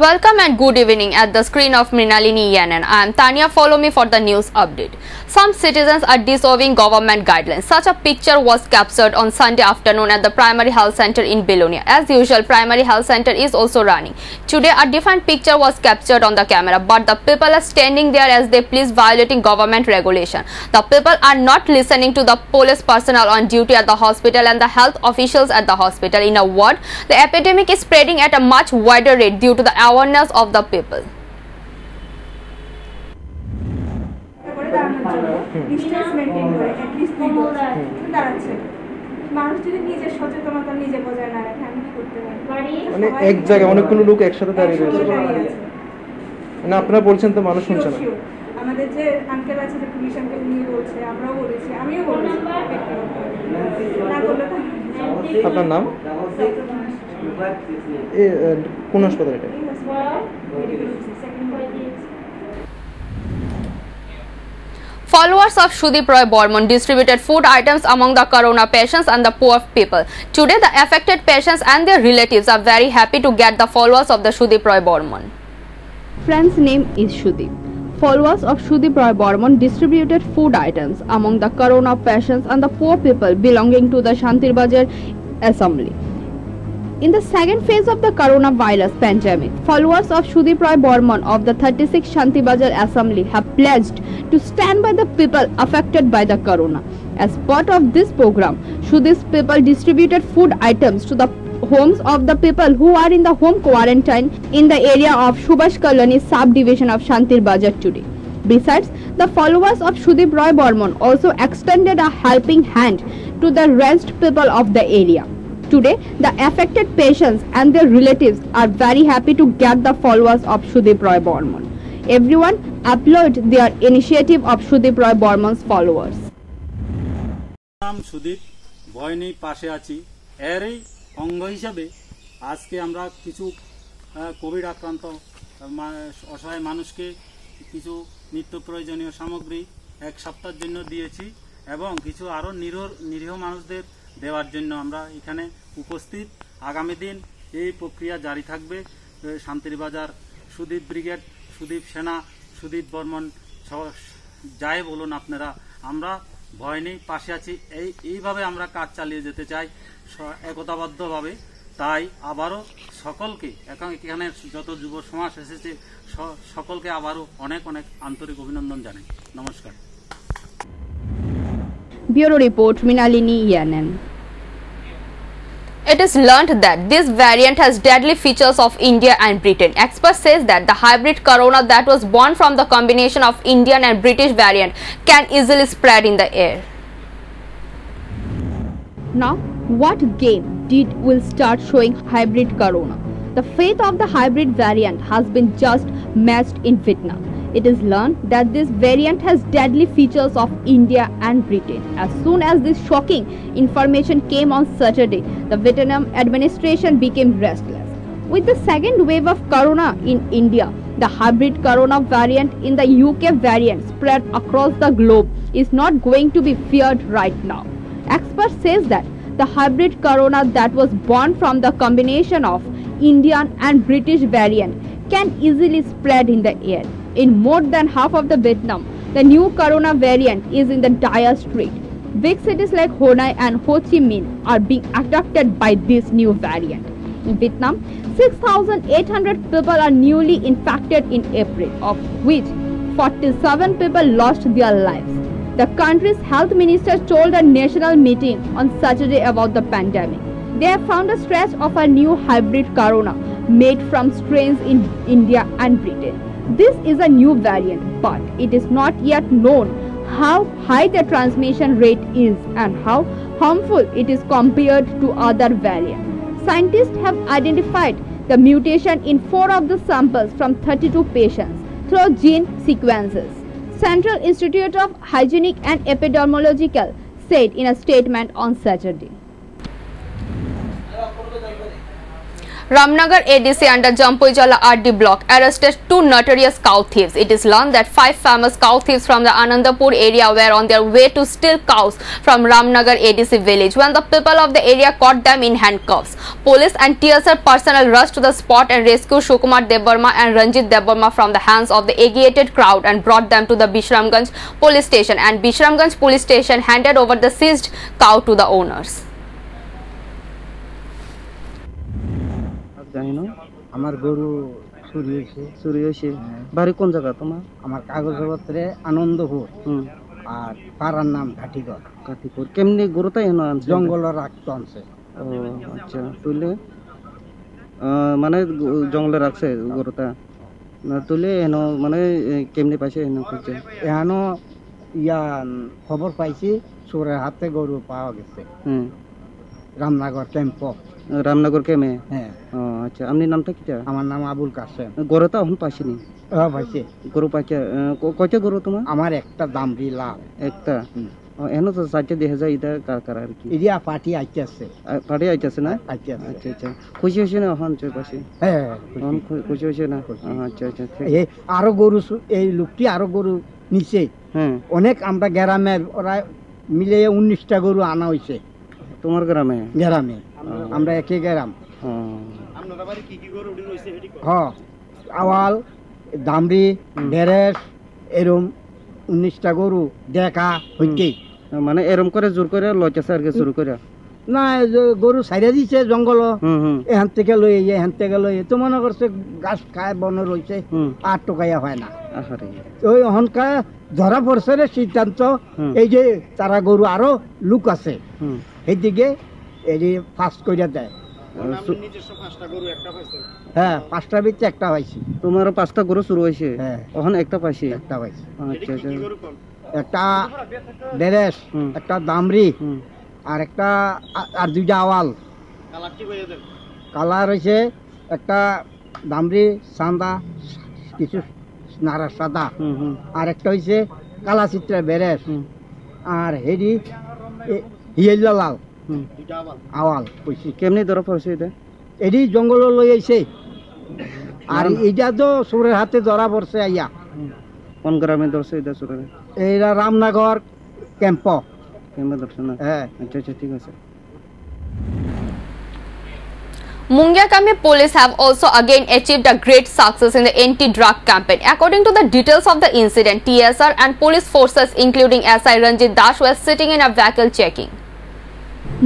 Welcome and good evening at the screen of Mrinalini Yanan. I am Tanya. Follow me for the news update. Some citizens are disobeying government guidelines. Such a picture was captured on Sunday afternoon at the Primary Health Center in Belonia. As usual, Primary Health Center is also running. Today, a different picture was captured on the camera, but the people are standing there as they please, violating government regulation. The people are not listening to the police personnel on duty at the hospital and the health officials at the hospital. In a word, the epidemic is spreading at a much wider rate due to the awareness of the people. মানে এক জায়গায় অনেকগুলো লোক একসাথে দাঁড়িয়ে রয়েছে না, আপনারা বলছেন তো মানুষ শুনছে না। আমাদের যে আঙ্কেল আছে, যে পুলিশ আঙ্কেল নিয়ে বলছে, আমরাও বলেছি, আমিও বলেছি। আপনার নাম? কোন হাসপাতাল এটা? Followers of Sudeep Roy Bormon distributed food items among the corona patients and the poor people. Today, the affected patients and their relatives are very happy to get the followers of the Sudeep Roy Bormon. Friend's name is Sudeep. Followers of Sudeep Roy Bormon distributed food items among the corona patients and the poor people belonging to the Shantir Bajar Assembly. In the second phase of the coronavirus pandemic, followers of Sudeep Roy Bormon of the 36 Shanti Bajar Assembly have pledged to stand by the people affected by the corona. As part of this program, Sudeep's people distributed food items to the homes of the people who are in the home quarantine in the area of Subhash Kalani subdivision of Shantir Bajar today. Besides, the followers of Sudeep Roy Bormon also extended a helping hand to the rest people of the area. Today, the affected patients and their relatives are very happy to get the followers of Sudeep Roy Bormon. Everyone applaud their initiative of Sudeep Roy Bormon's followers. নাম সুদীপ, ভয় নেই, পাশে আছি। এরই অঙ্গ হিসাবে আজকে আমরা কিছু কোভিড আক্রান্ত অসহায় মানুষকে কিছু নিত্য প্রয়োজনীয় সামগ্রী এক সপ্তাহের জন্য দিয়েছি এবং কিছু আরও নিরীহ মানুষদের দেওয়ার জন্য আমরা এখানে উপস্থিত। আগামী দিন এই প্রক্রিয়া জারি থাকবে। শান্তিরবাজার সুদীপ ব্রিগেড, সুদীপ সেনা, সুদীপ বর্মন যাই বলুন আপনারা, আমরা ভয় নেই, পাশে আছি। এইভাবে আমরা কাজ চালিয়ে যেতে চাই একতাবদ্ধভাবে। তাই আবারও সকলকে, এখানে যত যুব সমাজ এসেছে সকলকে আবারও অনেক অনেক আন্তরিক অভিনন্দন জানাই। নমস্কার। Bureau Report, Mrinalini Yanan. It is learned that this variant has deadly features of India and Britain. Experts say that the hybrid corona that was born from the combination of Indian and British variant can easily spread in the air. Now, what game will start showing hybrid corona? The fate of the hybrid variant has been just matched in Vietnam. It is learned that this variant has deadly features of India and Britain. As soon as this shocking information came on Saturday, the Vietnam administration became restless. With the second wave of corona in India, the hybrid corona variant in the UK variant spread across the globe is not going to be feared right now. Experts say that the hybrid corona that was born from the combination of Indian and British variant can easily spread in the air. In more than half of the Vietnam, the new corona variant is in the dire strait. Big cities like Hanoi and Ho Chi Minh are being affected by this new variant. In Vietnam, 6,800 people are newly infected in April, of which 47 people lost their lives. The country's health minister told a national meeting on Saturday about the pandemic. They have found a stretch of a new hybrid corona made from strains in India and Britain. This is a new variant, but it is not yet known how high the transmission rate is and how harmful it is compared to other variants. Scientists have identified the mutation in 4 of the samples from 32 patients through gene sequences. Central Institute of Hygienic and Epidemiological said in a statement on Saturday. Ramnagar ADC under Jampuijala RD block arrested 2 notorious cow thieves. It is learned that 5 famous cow thieves from the Anandapur area were on their way to steal cows from Ramnagar ADC village when the people of the area caught them in handcuffs. Police and TSR personnel rushed to the spot and rescued Shukumar Devarma and Ranjit Devarma from the hands of the agitated crowd and brought them to the Bishramganj police station, and Bishramganj police station handed over the seized cow to the owners. আমার গরু চুরি হয়েছে বাড়ি কোন জায়গা তোমার? আমার কাগজপত্রে আনন্দপুর আর পাড়ার নাম ঘাটিকর। কেমনি গরুটা এনে আনছে? জঙ্গলের রাখতো আনছে। ও আচ্ছা, তুলে মানে জঙ্গলে রাখছে গরুটা না তুলে এনো মানে কেমনি পাইছে এনো করছে? এনো ইয়া খবর পাইছি চোরের হাতে গরু পাওয়া গেছে। রামনগর ক্যাম্প। রামনগর ক্যাম্পে? হ্যাঁ। ও আচ্ছা, আপনার নামটা কি? আমার নাম আবুল কাসেম। গরু তো এখন পাইছিনি? হ্যাঁ পাইছে। গরু পাইছে কয়টা গরু তোমার? আমার একটা দামড়ি লাল একটা। এনো তো চারটে দেখা যায়, এটা কার কার আর কি? এরিয়া পার্টি আইতেছে। পার্টি আইতেছে না? আইতেছে। আচ্ছা আচ্ছা, খুশি হয়েছে না এখন চোর পাশে? হ্যাঁ খুশি হয়েছে না? আচ্ছা আচ্ছা, আরো গরু এই লোকটি আরো গরু নিচে। হ্যাঁ অনেক আমরা গ্রামে ওরা মিলে 19টা গরু আনা হয়েছে। তোমার গ্রামে? গ্রামে আমরা একই গ্রাম। হ্যাঁ আওয়াল দামড়ি ডেরেস এরম 19টা গরু দেখা হইতে। মানে এরম করে জোর করে লইতেছে আর কি শুরু করে? না গরু ছাইড়া দিছে জঙ্গল, এখান থেকে লই এখান থেকে লই তো মনে করছে গাছ খায় বন রয়েছে আর টোকাইয়া হয় না। ওই অহংকার ধরা পড়ছে সিদ্ধান্ত এই যে তারা গরু আরো লুক আছে এইদিকে এই যে ফাস্ট কইরা দেয়। হ্যাঁ 5টা ভিতরে একটা পাইছি। তোমারও 5টা গরু শুরু হয়েছে? হ্যাঁ ওখান একটা পাইছি। একটা পাইছি। আচ্ছা আচ্ছা, একটা ডেরেস, একটা দামড়ি আর একটা আর 2টা আওয়াল। কালার হয়েছে একটা দামড়ি সাদা কিছু নারা সাদা, আর একটা হয়েছে কালা চিত্রা বেরেস, আর হেডি হিয়েলা লাল আওয়াল। কেমনি ধরা পড়ছে এটা? এটি জঙ্গল লই আইছে, আর এইটা তো চোরের হাতে ধরা পড়ছে। আইয়া কোন গ্রামে ধরছে এটা চোরের? এইটা রামনগর ক্যাম্প ধরছে না? হ্যাঁ আচ্ছা আচ্ছা, ঠিক আছে। Mungyakami police have also again achieved a great success in the anti-drug campaign. According to the details of the incident, TSR and police forces including SI Ranjit Dash were sitting in a vehicle checking.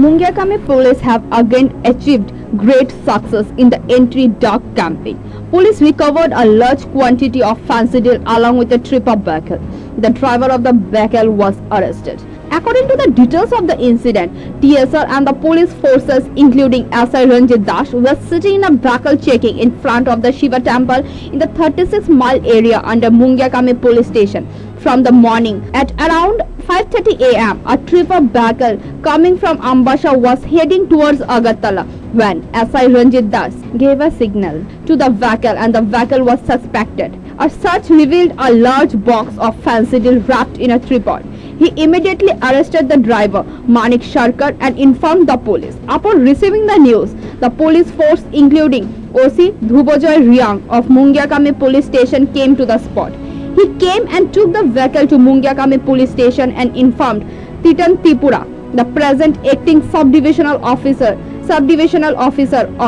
Mungyakami police have again achieved great success in the anti-drug campaign. Police recovered a large quantity of fentanyl along with a tripper vehicle. The driver of the vehicle was arrested. According to the details of the incident, TSR and the police forces including SI Ranjit Dash were sitting in a vehicle checking in front of the Shiva temple in the 36-mile area under Mungyakami police station. From the morning at around 5:30 a.m. a tripper vehicle coming from Ambasha was heading towards Agartala when SI Ranjit Das gave a signal to the vehicle and the vehicle was suspected. A search revealed a large box of fentanyl wrapped in a tripod. He immediately arrested the driver Manik Sharkar and informed the police. Upon receiving the news, the police force including OC Dhrubojoy Riang of Mungyakami police station came to the spot. He came and took the vehicle to Mungyakami police station and informed Titan Tripura, the present acting subdivisional officer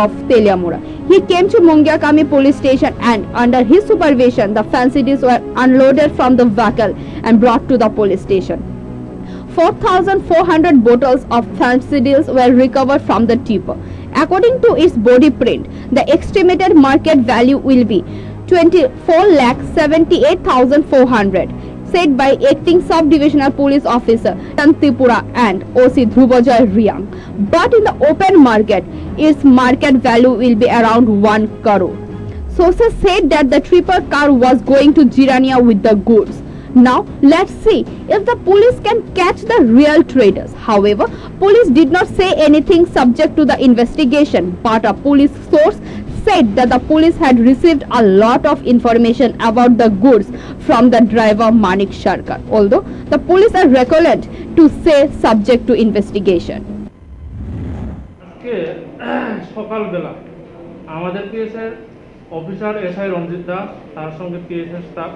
of Teliamura. He came to Mungyakami police station and under his supervision the fentanyl were unloaded from the vehicle and brought to the police station. 4,400 bottles of fentanyl were recovered from the tipper. According to its body print, the estimated market value will be 24,78,400, said by acting sub-divisional police officer Tripura and OC Dhrubojoy Riang. But in the open market, its market value will be around 1 crore. Sources said that the tripper car was going to Jirania with the goods. Now let's see if the police can catch the real traders. However, police did not say anything subject to the investigation, but a police source said that the police had received a lot of information about the goods from the driver Manik Sharkar, although the police are reluctant to say subject to investigation. সকালবেলা আমাদের পিএসের officer SI রঞ্জিত দা তার সঙ্গে পিএসের staff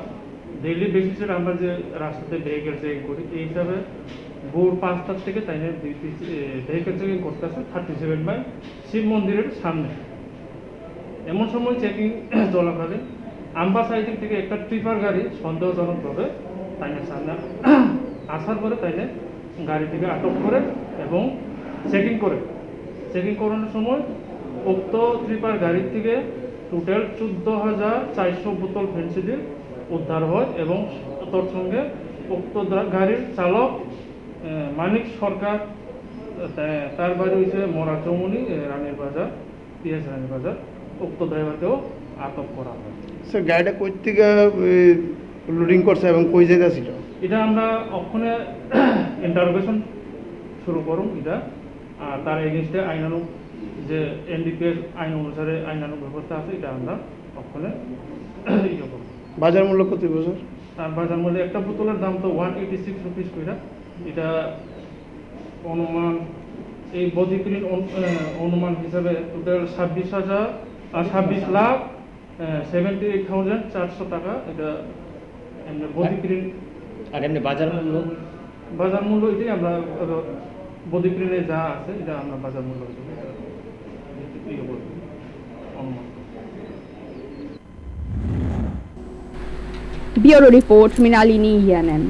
daily বেসিসে আমরা যে রাস্তাতে vehicle checking করি এই হিসাবে ভোর 5টার থেকে তাই ভেহিকেল চেকিং করতেছে 37 মাইল শিব মন্দিরের সামনে। এমন সময় চেকিং চলাকালীন আম্বা সাইড থেকে একটা ট্রিপার গাড়ি সন্দেহজনকভাবে তাইনের সামনে আসার পরে তাইনে গাড়ি থেকে আটক করে এবং চেকিং করানোর সময় উক্ত ট্রিপার গাড়ির থেকে টোটাল 14,400 বোতল ফেন্সিডিল উদ্ধার হয় এবং তোর সঙ্গে উক্ত গাড়ির চালক মানিক সরকার, তার বাড়ি হয়েছে মরা চৌমনি রানীর বাজার, পিএস রানীর বাজার, উক্ত ড্রাইভারকেও আটক করা হয়। স্যার গাড়িটা কই থেকে লোডিং করছে এবং কই জায়গা ছিল? এটা আমরা ওখানে ইন্টারোগেশন শুরু করুন এটা, আর তার এগেনস্টে আইনানুগ যে এনডিপিএস আইন অনুসারে আইনানুগ ব্যবস্থা আছে এটা আমরা ওখানে ইয়ে করব। বাজার মূল্য কত বছর? আর বাজার মূল্য একটা বোতলের দাম তো 186 রুপিস কইরা। এটা অনুমান এই বডিপ্রিন্ট অনুমান হিসাবে টোটাল 26,78,400 টাকা। এটা এমনি বডিপ্রিন্ট আর এমনি বাজার মূল্য এটাই আমরা বডিপ্রিন্টে যা আছে এটা আমরা বাজার মূল্য হিসেবে অনুমান। Bureau Report, Mrinalini Yanan.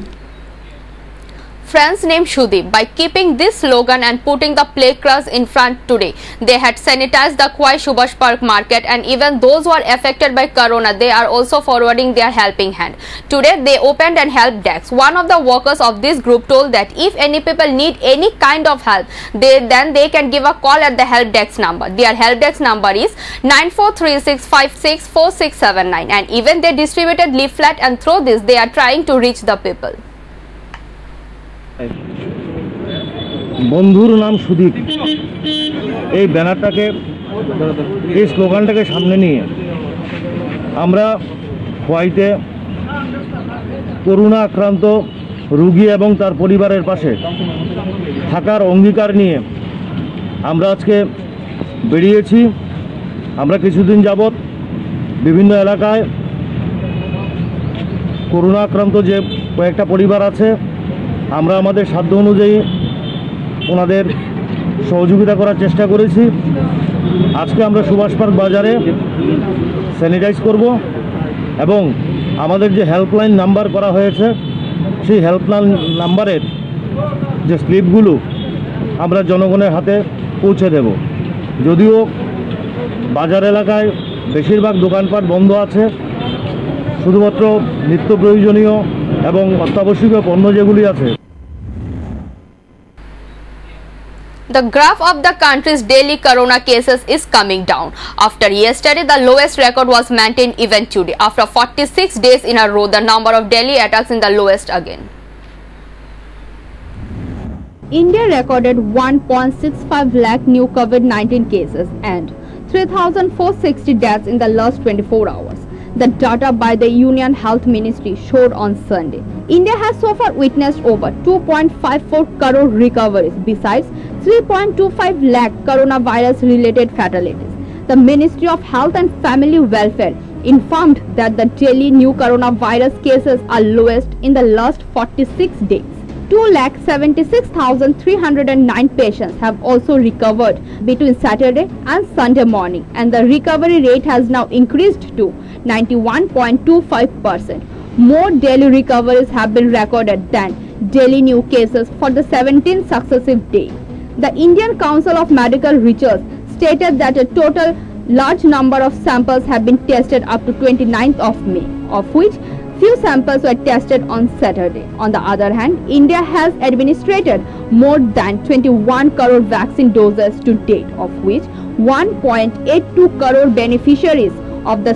Friends named Shudeep, by keeping this slogan and putting the placards in front today, they had sanitized the Kwai Subhash Park market, and even those who are affected by corona, they are also forwarding their helping hand. Today they opened an help desk. One of the workers of this group told that if any people need any kind of help, then they can give a call at the help desk number. Their help desk number is 9436564679, and even they distributed leaflet, and through this they are trying to reach the people. বন্ধুর নাম সুদীপ, এই ব্যানারটাকে, এই স্লোগানটাকে সামনে নিয়ে আমরা খোয়াইতে corona আক্রান্ত রোগী এবং তার পরিবারের পাশে থাকার অঙ্গীকার নিয়ে আমরা আজকে বেরিয়েছি। আমরা কিছুদিন যাবৎ বিভিন্ন এলাকায় করোনা আক্রান্ত যে কয়েকটা পরিবার আছে আমরা আমাদের সাধ্য অনুযায়ী ওনাদের সহযোগিতা করার চেষ্টা করেছি। আজকে আমরা সুভাষ পার্ক বাজারে স্যানিটাইজ করব এবং আমাদের যে হেল্পলাইন নাম্বার করা হয়েছে সেই হেল্পলাইন নাম্বারের যে স্লিপগুলো আমরা জনগণের হাতে পৌঁছে দেব। যদিও বাজার এলাকায় বেশিরভাগ দোকানপাট বন্ধ আছে, শুধুমাত্র নিত্য প্রয়োজনীয় এবং অত্যাবশ্যকীয় পণ্য যেগুলি আছে। The graph of the country's daily corona cases is coming down. After yesterday, the lowest record was maintained even today. After 46 days in a row, the number of Delhi attacks in the lowest again. India recorded 1.65 lakh new COVID-19 cases and 3,460 deaths in the last 24 hours. The data by the Union Health Ministry showed on Sunday. India has so far witnessed over 2.54 crore recoveries, besides 3.25 lakh coronavirus-related fatalities. The Ministry of Health and Family Welfare informed that the daily new coronavirus cases are lowest in the last 46 days. 2,76,309 patients have also recovered between Saturday and Sunday morning, and the recovery rate has now increased to 91.25%. More daily recoveries have been recorded than daily new cases for the 17th successive day. The Indian Council of Medical Research stated that a total large number of samples have been tested up to 29th of May, of which few samples were tested on Saturday. On the other hand, India has administered more than 21 crore vaccine doses to date, of which 1.82 crore beneficiaries of the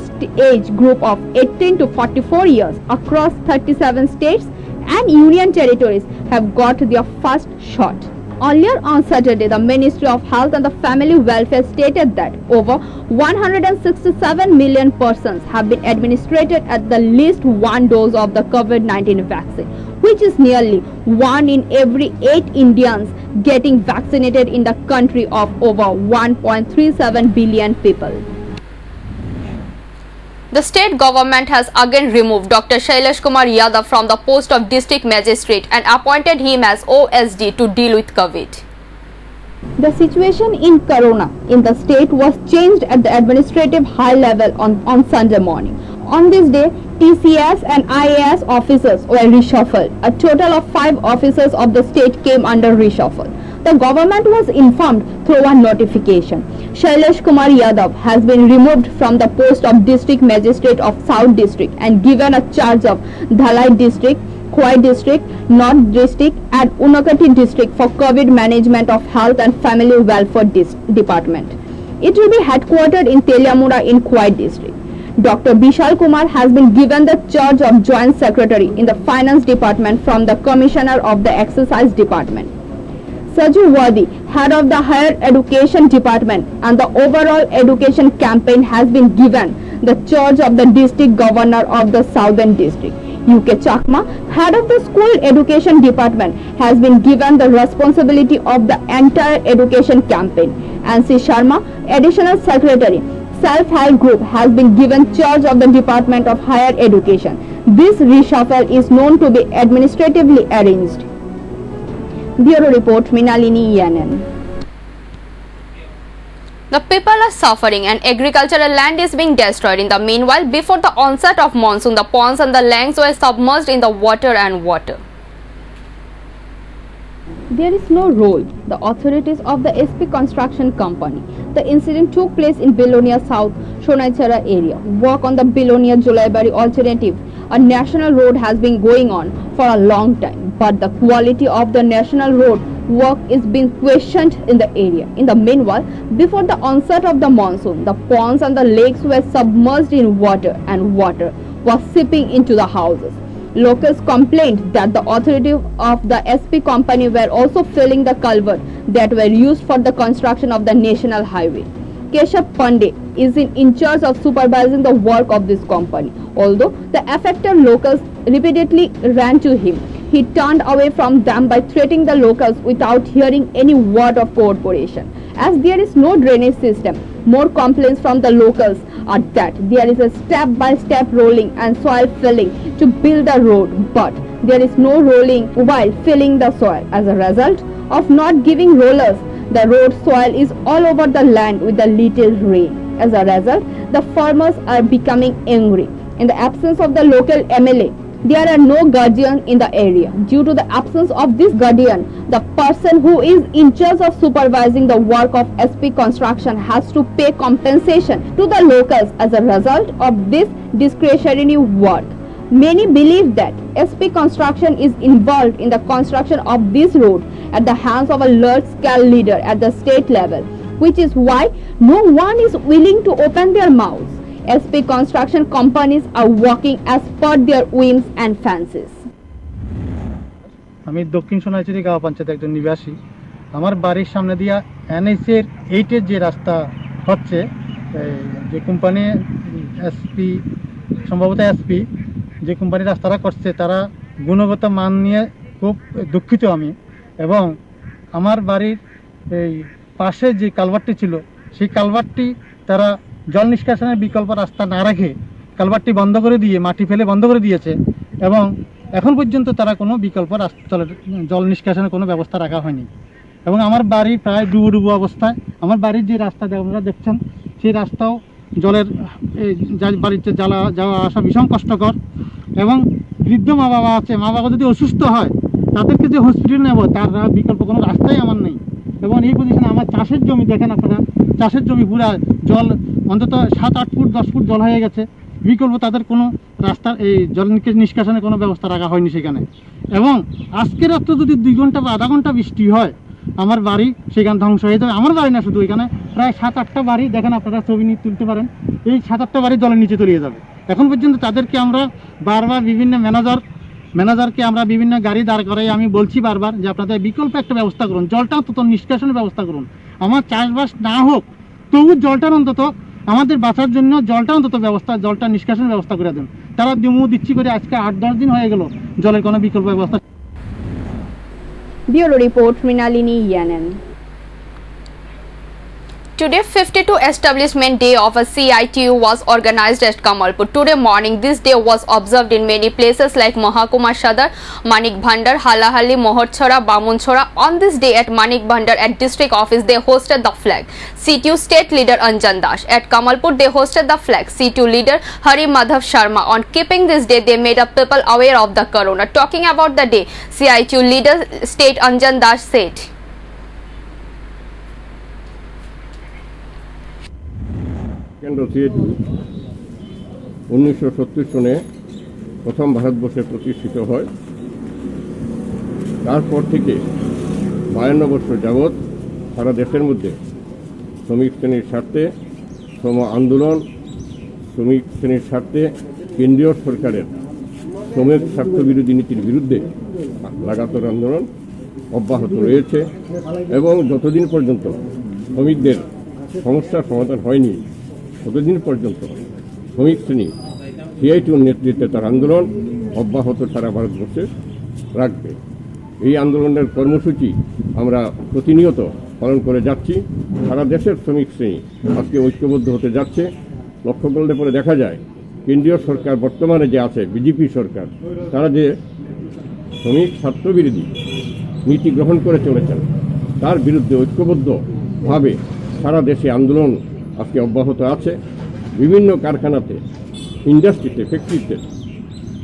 age group of 18 to 44 years across 37 states and union territories have got their first shot. Earlier on Saturday, the Ministry of Health and the Family Welfare stated that over 167 million persons have been administered at the least one dose of the COVID-19 vaccine, which is nearly 1 in every 8 Indians getting vaccinated in the country of over 1.37 billion people. The state government has again removed Dr. Shailesh Kumar Yadav from the post of district magistrate and appointed him as OSD to deal with COVID. The situation in Corona in the state was changed at the administrative high level on Sunday morning. On this day, TCS and IAS officers were reshuffled. A total of 5 officers of the state came under reshuffle. The government was informed through a notification. Shailesh Kumar Yadav has been removed from the post of district magistrate of South District and given a charge of Dhalai District, Khwai District, North District and Unakati District for COVID management of Health and Family Welfare Department. It will be headquartered in Teliamura in Khwai District. Dr. Bishal Kumar has been given the charge of Joint Secretary in the Finance Department from the Commissioner of the Exercise Department. Saju Wadi, head of the Higher Education Department and the overall education campaign has been given the charge of the District Governor of the Southern District. UK Chakma, head of the School Education Department, has been given the responsibility of the entire education campaign. NC Sharma, Additional Secretary, Self-Help Group, has been given charge of the Department of Higher Education. This reshuffle is known to be administratively arranged. Bureau Report, Mrinalini ENN. The people are suffering and agricultural land is being destroyed. In the meanwhile, before the onset of monsoon, the ponds and the lakes were submerged in the water. There is no role. The authorities of the SP Construction Company. The incident took place in Belonia South, Shonaichara area. Work on the Belonia Julaibari alternative, a national road, has been going on for a long time, but the quality of the national road work is being questioned in the area. In the meanwhile, before the onset of the monsoon, the ponds and the lakes were submerged in water and water was seeping into the houses. Locals complained that the authorities of the SP company were also filling the culvert that were used for the construction of the national highway. Keshav Pandey is in charge of supervising the work of this company. Although the affected locals repeatedly ran to him, he turned away from them by threatening the locals without hearing any word of cooperation. As there is no drainage system, more complaints from the locals are that there is a step-by-step rolling and soil filling to build the road, but there is no rolling while filling the soil. As a result of not giving rollers, the road soil is all over the land with the little rain. As a result, the farmers are becoming angry. In the absence of the local MLA, there are no guardians in the area. Due to the absence of this guardian, the person who is in charge of supervising the work of SP Construction has to pay compensation to the locals as a result of this discretionary work. Many believe that SP Construction is involved in the construction of this road at the hands of a large-scale leader at the state level, which is why no one is willing to open their mouths. SP Construction companies are working as per their whims and fancies. আমি দক্ষিণ সোনাইছড়ি গাঁও পঞ্চায়েতের একজন নিবাসী। আমার বাড়ির সামনে দিয়া NH এর 8 এর যে রাস্তা হচ্ছে, যে কোম্পানি SP সম্ভবত SP যে কোম্পানি রাস্তাটা করছে তারা গুণগত মান নিয়ে খুব দুঃখিত আমি। এবং আমার বাড়ির এই পাশে যে কালভারটি ছিল সেই কালভারটি তারা জল নিষ্কাশনের বিকল্প রাস্তা না রেখে কালভারটি বন্ধ করে দিয়ে মাটি ফেলে বন্ধ করে দিয়েছে এবং এখন পর্যন্ত তারা কোনো বিকল্প রাস্তা জল নিষ্কাশনের কোনো ব্যবস্থা রাখা হয়নি। এবং আমার বাড়ি প্রায় ডুবো অবস্থায়। আমার বাড়ির যে রাস্তা আপনারা দেখছেন সেই রাস্তাও জলের বাড়িতে যাওয়া আসা ভীষণ কষ্টকর। এবং বৃদ্ধ মা বাবা আছে, মা বাবা যদি অসুস্থ হয় তাদেরকে যে হসপিটাল নেব তার বিকল্প কোনো রাস্তাই আমার নেই। এবং এই পজিশনে আমার চাষের জমি দেখেন আপনারা, চাষের জমি পুরা জল অন্তত 7-8 ফুট 10 ফুট জল হয়ে গেছে। বিকল্প তাদের কোনো রাস্তার এই জল নিষ্কাশনের কোনো ব্যবস্থা রাখা হয়নি সেখানে। এবং আজকে রাত্রে যদি 2 ঘন্টা বা আধা ঘন্টা বৃষ্টি হয় আমার বাড়ি সেখানে ধ্বংস হয়ে যাবে। আমার বাড়ি না শুধু, এখানে প্রায় 7-8টা বাড়ি দেখেন আপনারা ছবি নিয়ে তুলতে পারেন, এই 7-8টা বাড়ি জলের নিচে তলিয়ে যাবে। এখন পর্যন্ত তাদেরকে আমরা বারবার বিভিন্ন ম্যানেজারকে আমরা বিভিন্ন গাড়ি দাঁড় করাই আমি বলছি বারবার যে আপনাদের বিকল্প একটা ব্যবস্থা করুন, জলটা অন্তত নিষ্কাশনের ব্যবস্থা করুন। আমার চাষবাস না হোক তবু জলটার অন্তত আমাদের বাঁচার জন্য জলটা নিষ্কাশনের ব্যবস্থা করে দেন। তারা দিচ্ছি করে আজকে 8-10 দিন হয়ে গেল জলের কোনো বিকল্প ব্যবস্থা। Bureau Report, Mrinalini ENN. Today, 52 Establishment Day of a CITU was organized at Kamalpur. Today morning, this day was observed in many places like Mahakuma Sadar, Manik Bhandar, Halahalli, Mohorchhora, Bamunchhora. On this day at Manik Bhandar at district office, they hosted the flag. CITU state leader Anjan Das. At Kamalpur, they hosted the flag. CITU leader Hari Madhav Sharma. On keeping this day, they made up people aware of the corona. Talking about the day, CITU leader state Anjan Das said. কেন্দ্র CITU 1970 সনে প্রথম ভারতবর্ষে প্রতিষ্ঠিত হয়। তারপর থেকে 52 বছর যাবৎ সারা দেশের মধ্যে শ্রমিক শ্রেণীর স্বার্থে শ্রম আন্দোলন, শ্রমিক শ্রেণীর স্বার্থে কেন্দ্রীয় সরকারের শ্রমিক স্বার্থবিরোধী নীতির বিরুদ্ধে লাগাতার আন্দোলন অব্যাহত রয়েছে এবং যতদিন পর্যন্ত শ্রমিকদের সমস্যার সমাধান হয়নি ততদিন পর্যন্ত শ্রমিক শ্রেণী সিআইটিউর নেতৃত্বে তার আন্দোলন অব্যাহত সারা ভারতবর্ষে রাখবে। এই আন্দোলনের কর্মসূচি আমরা প্রতিনিয়ত পালন করে যাচ্ছি। সারা দেশের শ্রমিক শ্রেণী আজকে ঐক্যবদ্ধ হতে যাচ্ছে। লক্ষ্য করলে পরে দেখা যায় কেন্দ্রীয় সরকার বর্তমানে যে আছে বিজেপি সরকার, তারা যে শ্রমিক স্বার্থবিরোধী নীতি গ্রহণ করে চলেছেন তার বিরুদ্ধে ঐক্যবদ্ধভাবে সারা দেশে আন্দোলন আজকে অব্যাহত আছে। বিভিন্ন কারখানাতে, ইন্ডাস্ট্রিতে, ফ্যাক্টরিতে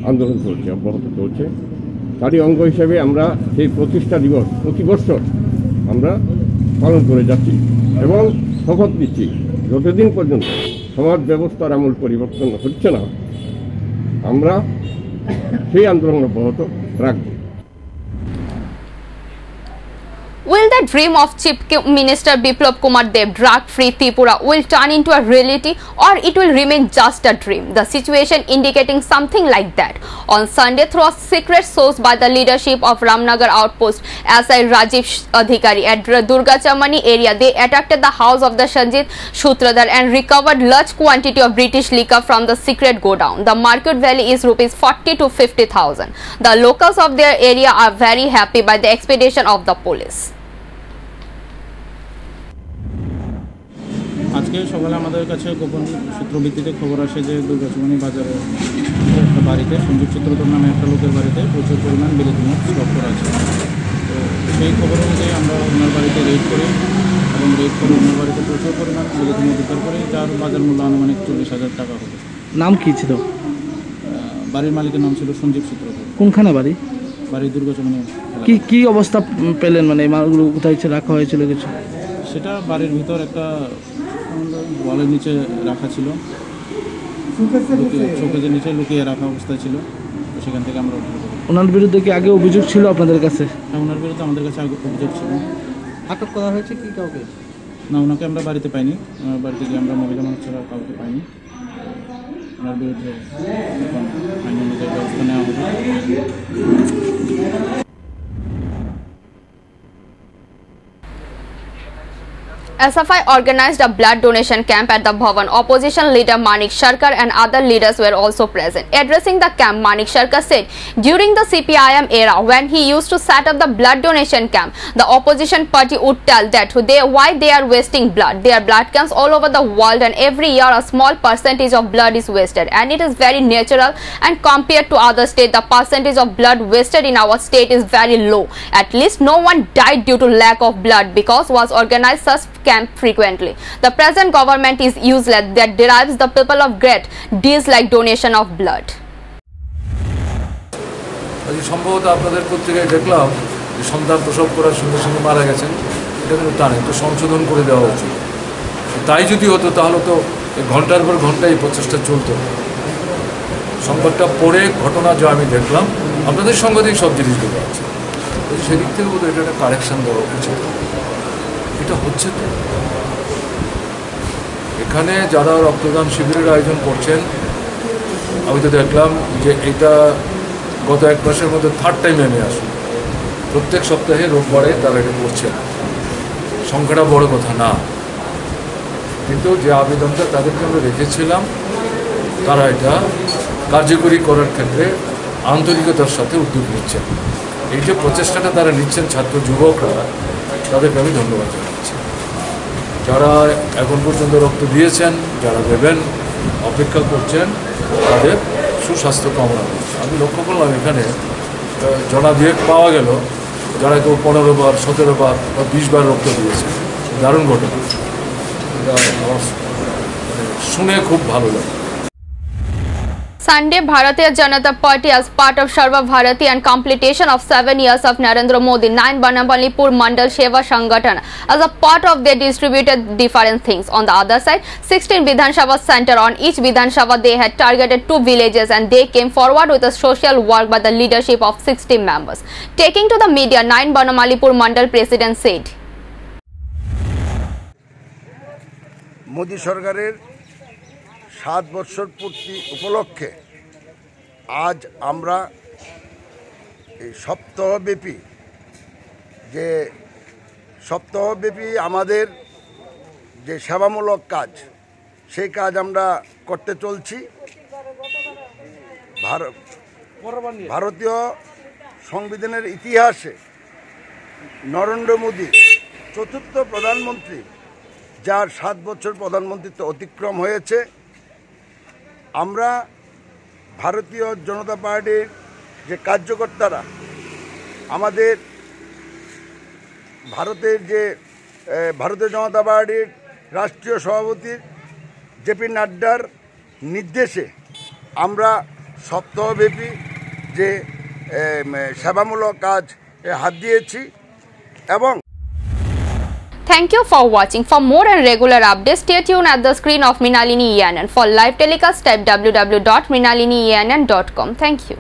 আন্দোলন চলছে, অব্যাহত চলছে। তারই অঙ্গ হিসেবে আমরা সেই প্রতিষ্ঠা দিবস প্রতি বছর আমরা পালন করে যাচ্ছি এবং শপথ নিচ্ছি যতদিন পর্যন্ত সমাজ ব্যবস্থার আমূল পরিবর্তন হচ্ছে না আমরা সেই আন্দোলন অব্যাহত রাখব। Will the dream of Chief Minister Biplab Kumar Deb, drug-free Tripura, will turn into a reality or it will remain just a dream? The situation indicating something like that. On Sunday, through a secret source by the leadership of Ramnagar outpost, SI Rajiv Adhikari at Durga Chamani area, they attacked the house of the Sanjit Sutradhar and recovered large quantity of British liquor from the secret godown. The market value is rupees 40 to 50,000. The locals of their area are very happy by the expedition of the police. আজকে সকালে আমাদের কাছে গোপন সূত্র ভিত্তিতে খবর আসে যে দুর্গাচমনি বাজারে একটা বাড়িতে সঞ্জীব সূত্রধর নামে একটা লোকের বাড়িতে প্রচুর পরিমাণ বিলেতি মদ স্টক করা আছে। তো সেই খবর অনুযায়ী আমরা ওনার বাড়িতে রেড করি এবং রেড করে ওনার বাড়িতে প্রচুর পরিমাণ বিলেতি মদ উদ্ধার করি, যার বাজার মূল্য আনুমানিক 40,000 টাকা হবে। নাম কি ছিল? বাড়ির মালিকের নাম ছিল সঞ্জীব সূত্রধর। কোনখানে বাড়ি? বাড়ি দুর্গাচমনি। কি অবস্থা পেলেন, মানে এই মালগুলো কোথায় রাখা হয়েছিল কিছু? সেটা বাড়ির ভিতর একটা ওয়ালের নিচে রাখা ছিল, শোকেজের নিচে লুকিয়ে রাখা অবস্থায় ছিল। তো সেখান থেকে আমরা ওনার বিরুদ্ধে কি আগে অভিযোগ ছিল আপনাদের কাছে? হ্যাঁ, ওনার বিরুদ্ধে আমাদের কাছে আগে অভিযোগ ছিল। আটক করা হয়েছে কি কাউকে? না, ওনাকে আমরা বাড়িতে পাইনি। ওনার বাড়িতে গিয়ে আমরা মহিলা মানুষ ছাড়া কাউকে পাইনি। ওনার বিরুদ্ধে এখন আইন অনুযায়ী ব্যবস্থা নেওয়া হবে। SFI organized a blood donation camp at the Bhavan. Opposition leader Manik Sharkar and other leaders were also present. Addressing the camp, Manik Sharkar said, during the CPIM era, when he used to set up the blood donation camp, the opposition party would tell that why they are wasting blood. There are blood camps all over the world and every year a small percentage of blood is wasted and it is very natural, and compared to other states, the percentage of blood wasted in our state is very low. At least no one died due to lack of blood because was organized such camp frequently. The present government is useless that derives the people of great deeds like donation of blood. সম্ভবত আপনাদের পত্রিকায় দেখলাম যে সন্তান প্রসব করার সঙ্গে সঙ্গে মারা গেছেন, এটা কিন্তু তা নেই, তো সংশোধন করে দেওয়া উচিত। তাই যদি হতো তাহলে তো ঘন্টার পর ঘন্টা এই প্রচেষ্টা চলত। সংবাদটা পড়ে ঘটনা যা আমি দেখলাম, আপনাদের সংবাদেই সব জিনিসগুলো আছে, সেদিক থেকে বোধহয় এটা একটা কারেকশান দেওয়া উচিত। এটা হচ্ছে তো এখানে যারা রক্তদান শিবিরের আয়োজন করছেন, আমি তো দেখলাম যে এটা গত 1 মাসের মধ্যে 3rd টাইম আমি আসি। প্রত্যেক সপ্তাহে রোববারে তারা এটা করছেন। সংখ্যাটা বড় কথা না, কিন্তু যে আবেদনটা তাদেরকে আমরা রেখেছিলাম তারা এটা কার্যকরী করার ক্ষেত্রে আন্তরিকতার সাথে উদ্যোগ নিচ্ছেন। এই যে প্রচেষ্টাটা তারা নিচ্ছেন ছাত্র যুবকরা, তাদেরকে আমি ধন্যবাদ জানাচ্ছি। যারা এখন পর্যন্ত রক্ত দিয়েছেন, যারা দেবেন, অপেক্ষা করছেন, তাদের সুস্বাস্থ্য কামনা করছি। আমি লক্ষ্য করলাম এখানে জনা দুয়েক পাওয়া গেল যারা কেউ 15 বার, 17 বার বা 20 বার রক্ত দিয়েছে। দারুণ ঘটনা, এটা আমার শুনে খুব ভালো লাগে। Sunday, Bharatiya Janata Party, as part of Sarva Bharati and completion of 7 years of Narendra Modi, 9 Banamalipur Mandal Seva Sangathan, as a part of they distributed different things. On the other side, 16 Vidhan Sabha center. On each Vidhan Sabha, they had targeted 2 villages and they came forward with a social work by the leadership of 60 members. Taking to the media, 9 Banamalipur Mandal President said, Modi সরকারের 7 বছর পূর্তি উপলক্ষে আজ আমরা এই সপ্তাহব্যাপী আমাদের যে সেবামূলক কাজ, সেই কাজ আমরা করতে চলছি। ভারতীয় সংবিধানের ইতিহাসে নরেন্দ্র মোদী চতুর্থ প্রধানমন্ত্রী, যার 7 বছর প্রধানমন্ত্রিত্ব অতিক্রম হয়েছে। আমরা ভারতীয় জনতা পার্টির যে কার্যকর্তারা, আমাদের ভারতীয় জনতা পার্টির রাষ্ট্রীয় সভাপতি জেপি নাড্ডার নির্দেশে আমরা সপ্তাহব্যাপী যে সেবামূলক কাজ হাত দিয়েছি। এবং thank you for watching. For more and regular updates, stay tuned at the screen of Mrinalini ENN. For live telecast, type www.mrinalinienn.com. Thank you.